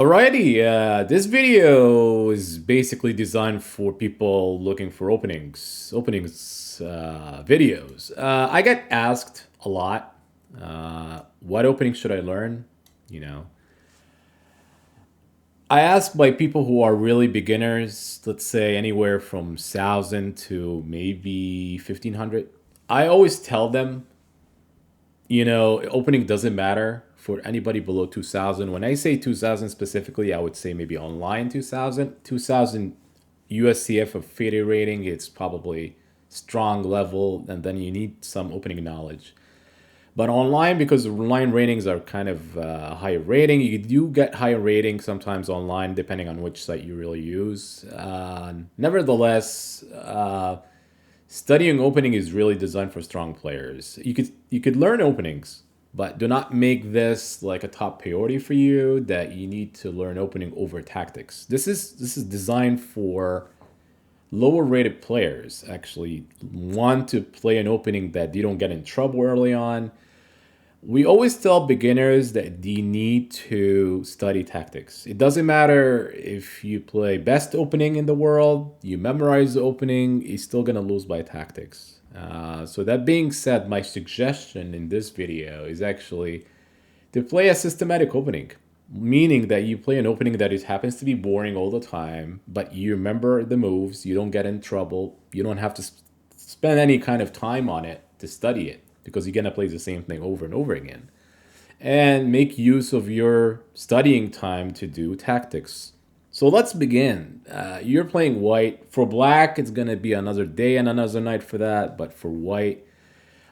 Alrighty, this video is basically designed for people looking for openings videos. I get asked a lot, what opening should I learn? You know, I ask by people who are really beginners, let's say anywhere from 1,000 to maybe 1,500. I always tell them, opening doesn't matter for anybody below 2,000. When I say 2,000 specifically, I would say maybe online 2,000. 2,000 USCF of FIDE rating, it's probably strong level, and then you need some opening knowledge. But online, because online ratings are kind of higher rating, you do get higher rating sometimes online, depending on which site you really use. Nevertheless, studying opening is really designed for strong players. You could learn openings, but do not make this like a top priority for you that you need to learn opening over tactics. This is designed for lower rated players actually want to play an opening that they don't get in trouble early on. We always tell beginners that they need to study tactics. It doesn't matter if you play best opening in the world, you memorize the opening, you're still gonna lose by tactics. So that being said, my suggestion in this video is actually to play a systematic opening, meaning that you play an opening that it happens to be boring all the time, but you remember the moves, you don't get in trouble, you don't have to spend any kind of time on it to study it because you're gonna play the same thing over and over again. And make use of your studying time to do tactics. So let's begin. You're playing white. For black, it's gonna be another day and another night for that. But for white,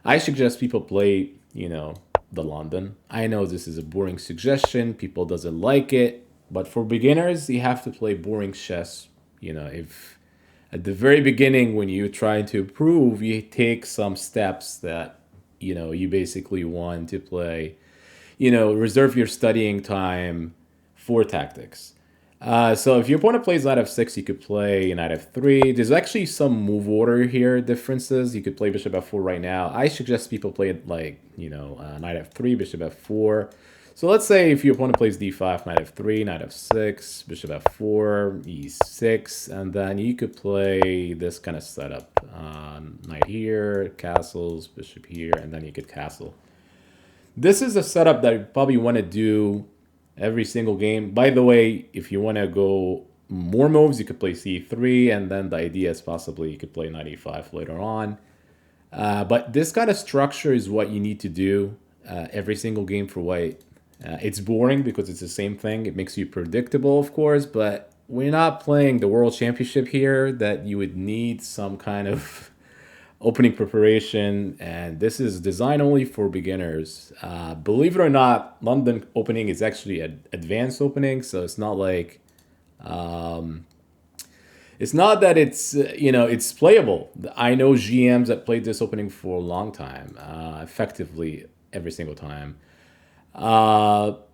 I suggest people play, the London. I know this is a boring suggestion. People doesn't like it, but for beginners, you have to play boring chess. If at the very beginning when you're trying to improve, you take some steps that you basically want to play. Reserve your studying time for tactics. So if your opponent plays knight f6, you could play knight f3. There's actually some move order here differences. You could play bishop f4 right now. I suggest people play it like, knight f3, bishop f4. So let's say if your opponent plays d5, knight f3, knight f6, bishop f4, e6, and then you could play this kind of setup. Knight here, castles, bishop here, and then you could castle. This is a setup that you probably want to do every single game. By the way, if you want to go more moves, you could play c3, and then the idea is possibly you could play knight e5 later on. But this kind of structure is what you need to do every single game for white. It's boring because it's the same thing. It makes you predictable, of course, but we're not playing the World Championship here that you would need some kind of opening preparation, and this is designed only for beginners. Believe it or not, London opening is actually an advanced opening, so it's not like it's not that it's playable. I know GMs that played this opening for a long time, effectively every single time.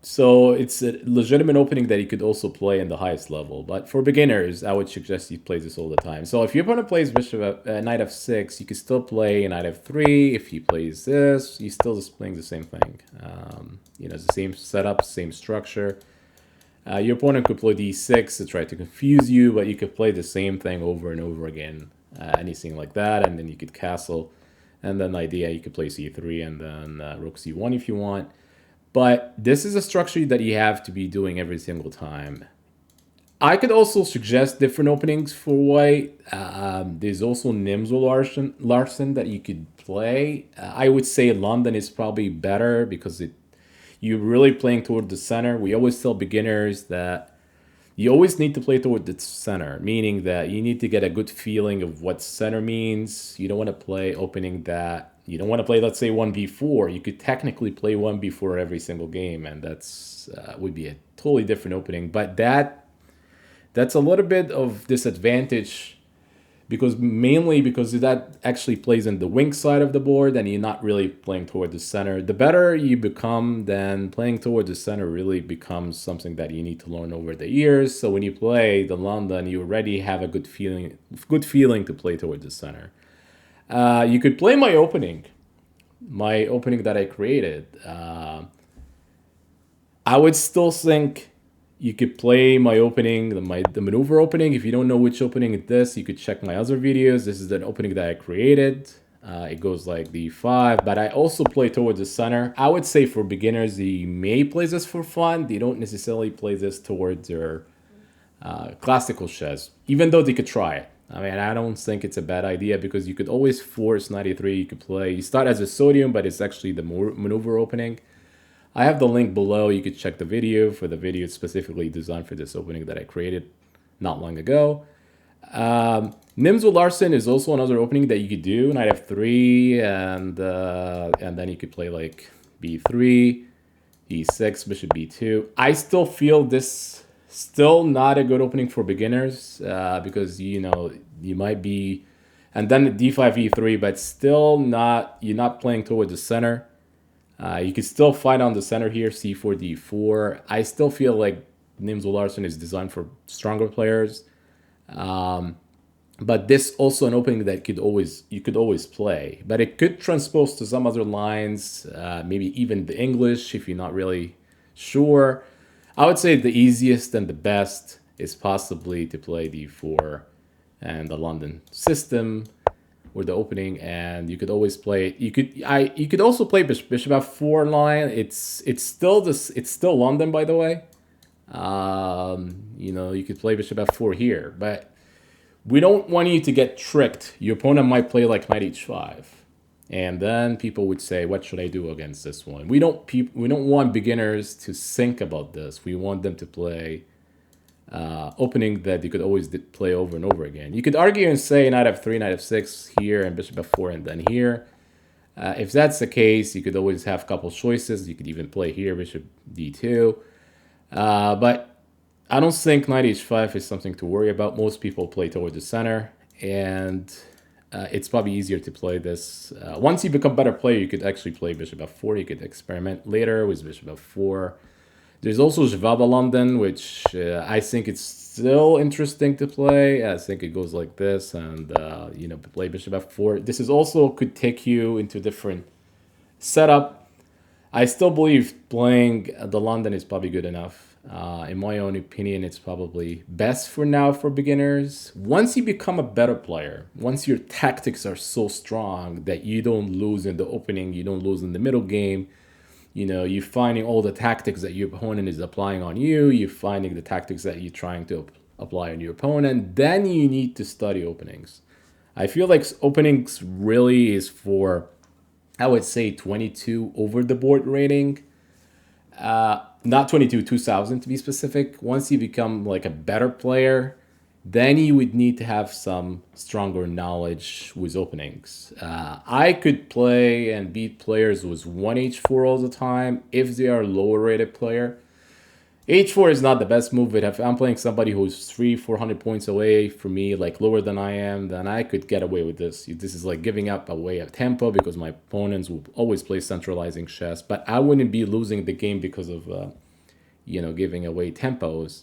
So it's a legitimate opening that you could also play in the highest level. But for beginners, I would suggest you play this all the time. So if your opponent plays knight f6, you can still play knight f3. If he plays this, he's still just playing the same thing. It's the same setup, same structure. Your opponent could play d6 to try to confuse you, but you could play the same thing over and over again. Anything like that, and then you could castle. And then the idea, you could play c3 and then rook c1 if you want. But this is a structure that you have to be doing every single time. I could also suggest different openings for white. There's also Nimzo Larsen that you could play. I would say London is probably better because you're really playing toward the center. We always tell beginners that you always need to play toward the center, meaning that you need to get a good feeling of what center means. You don't want to play opening that you don't want to play, let's say, 1b4. You could technically play 1b4 every single game, and that's would be a totally different opening. But that's a little bit of disadvantage because mainly because that actually plays in the wing side of the board and you're not really playing toward the center. The better you become, then playing toward the center really becomes something that you need to learn over the years. So when you play the London, you already have a good feeling to play toward the center. You could play my opening that I created. I would still think You could play my opening, the maneuver opening. If you don't know which opening it is, you could check my other videos. This is an opening that I created. It goes like d5, but I also play towards the center. I would say for beginners, they may play this for fun. They don't necessarily play this towards their classical chess, even though they could try it. I mean, I don't think it's a bad idea because you could always force 93. You could play, you start as a sodium, but it's actually the maneuver opening. I have the link below. You could check the video for the video specifically designed for this opening that I created not long ago. Nims with Larson is also another opening that you could do. Knight f3, and then you could play like b3, e6, bishop b2. I still feel this still not a good opening for beginners because you might be, and then d5 e3, but still not, you're not playing towards the center. You could still fight on the center here, c4, d4. I still feel like Nims Larson is designed for stronger players. But this also an opening that you could always play. But it could transpose to some other lines, maybe even the English if you're not really sure. I would say the easiest and the best is possibly to play d4 and the London system or the opening, and you could always play it. You could also play bishop f4 line. It's still London, by the way. You could play bishop f4 here, but we don't want you to get tricked. Your opponent might play like knight h5, and then people would say, "What should I do against this one?" We don't want beginners to think about this. We want them to play opening that you could always play over and over again. You could argue and say knight f3, knight f6 here, and bishop f4, and then here. If that's the case, you could always have a couple choices. You could even play here, bishop d2. But I don't think knight h5 is something to worry about. Most people play towards the center, and it's probably easier to play this. Once you become a better player, you could actually play bishop f4. You could experiment later with bishop f4. There's also Jvaba London, which I think it's still interesting to play. I think it goes like this, and play bishop f4. This is also could take you into different setup. I still believe playing the London is probably good enough. In my own opinion, it's probably best for now for beginners. Once you become a better player, once your tactics are so strong that you don't lose in the opening, you don't lose in the middle game, you're finding all the tactics that your opponent is applying on you. You're finding the tactics that you're trying to apply on your opponent. Then you need to study openings. I feel like openings really is for, I would say, 22 over the board rating. Not 22, 2000 to be specific. Once you become like a better player, then you would need to have some stronger knowledge with openings. I could play and beat players with 1h4 all the time if they are a lower rated player. h4 is not the best move, but if I'm playing somebody who's 400 points away from me, like lower than I am, then I could get away with this. This is like giving up away a tempo because my opponents will always play centralizing chess, but I wouldn't be losing the game because of giving away tempos.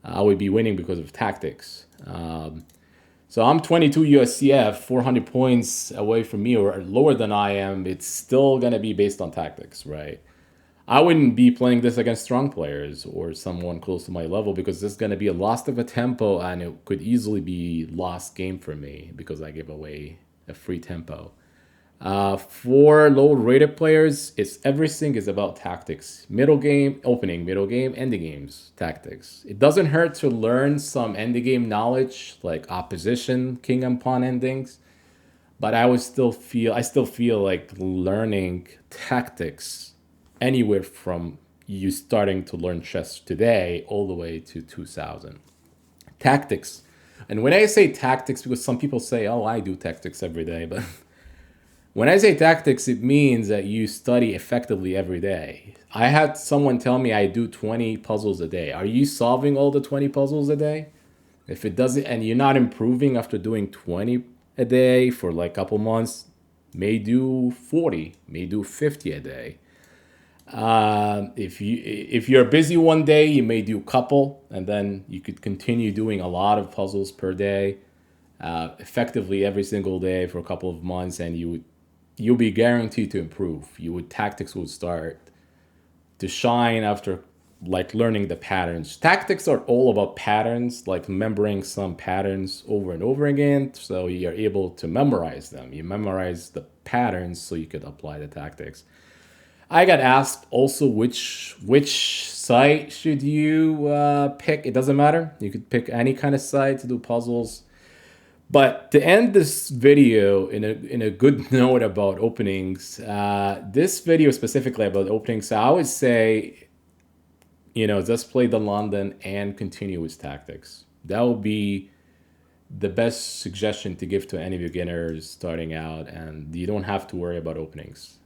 I would be winning because of tactics. So I'm 22 USCF, 400 points away from me or lower than I am. It's still going to be based on tactics, right? I wouldn't be playing this against strong players or someone close to my level because this is going to be a loss of a tempo, and it could easily be lost game for me because I give away a free tempo. For low rated players, everything is about tactics. Middle game, opening, middle game, ending games, tactics. It doesn't hurt to learn some ending game knowledge like opposition, king and pawn endings, but I still feel like learning tactics anywhere from you starting to learn chess today all the way to 2000. Tactics. And when I say tactics, because some people say, "Oh, I do tactics every day," but when I say tactics, it means that you study effectively every day. I had someone tell me I do 20 puzzles a day. Are you solving all the 20 puzzles a day? If it doesn't, and you're not improving after doing 20 a day for like a couple months, may do 40, may do 50 a day. If you're busy one day, you may do a couple, and then you could continue doing a lot of puzzles per day, effectively every single day for a couple of months, and you'll be guaranteed to improve. Tactics will start to shine after like learning the patterns. Tactics are all about patterns, like remembering some patterns over and over again. So you're able to memorize them. You memorize the patterns so you could apply the tactics. I got asked also which site should you pick. It doesn't matter. You could pick any kind of site to do puzzles. But to end this video in a good note about openings, this video specifically about openings, I would say, just play the London and continue with tactics. That would be the best suggestion to give to any beginners starting out, and you don't have to worry about openings.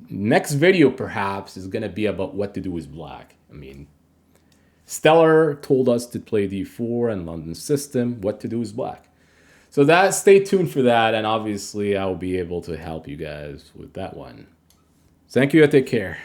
Next video perhaps is going to be about what to do with black. I mean, Stellar told us to play d4 and London system, what to do with black. So stay tuned for that, and obviously I'll be able to help you guys with that one. Thank you, and take care.